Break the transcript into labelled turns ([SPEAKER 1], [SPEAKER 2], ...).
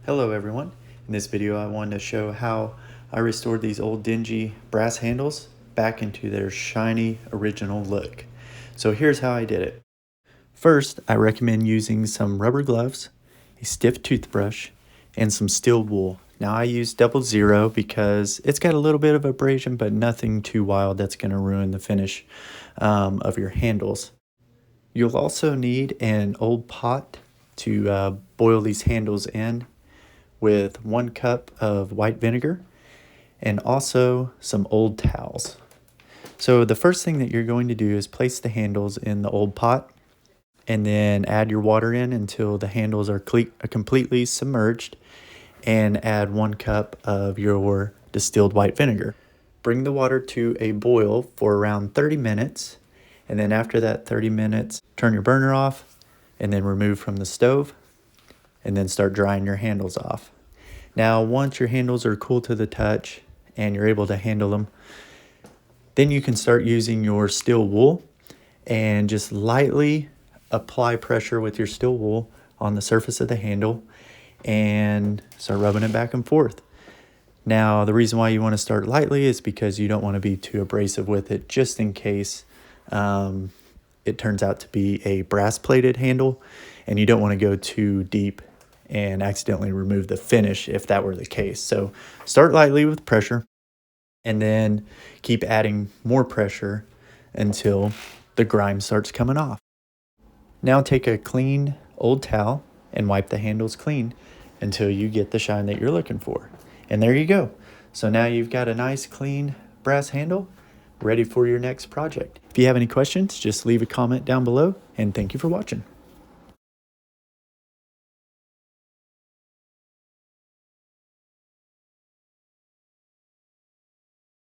[SPEAKER 1] Hello everyone. In this video I wanted to show how I restored these old dingy brass handles back into their shiny original look. So here's how I did it. First, I recommend using some rubber gloves, a stiff toothbrush, and some steel wool. Now I use 00 because it's got a little bit of abrasion but nothing too wild that's going to ruin the finish of your handles. You'll also need an old pot to boil these handles in with 1 cup of white vinegar and also some old towels. So the first thing that you're going to do is place the handles in the old pot and then add your water in until the handles are completely submerged, and add 1 cup of your distilled white vinegar. Bring the water to a boil for around 30 minutes, and then after that 30 minutes, turn your burner off and then remove from the stove, and then start drying your handles off. Now, once your handles are cool to the touch and you're able to handle them, then you can start using your steel wool and just lightly apply pressure with your steel wool on the surface of the handle and start rubbing it back and forth. Now, the reason why you want to start lightly is because you don't want to be too abrasive with it, just in case it turns out to be a brass plated handle and you don't want to go too deep and accidentally remove the finish if that were the case. So start lightly with pressure and then keep adding more pressure until the grime starts coming off. Now take a clean old towel and wipe the handles clean until you get the shine that you're looking for. And there you go. So now you've got a nice clean brass handle ready for your next project. If you have any questions, just leave a comment down below, and thank you for watching.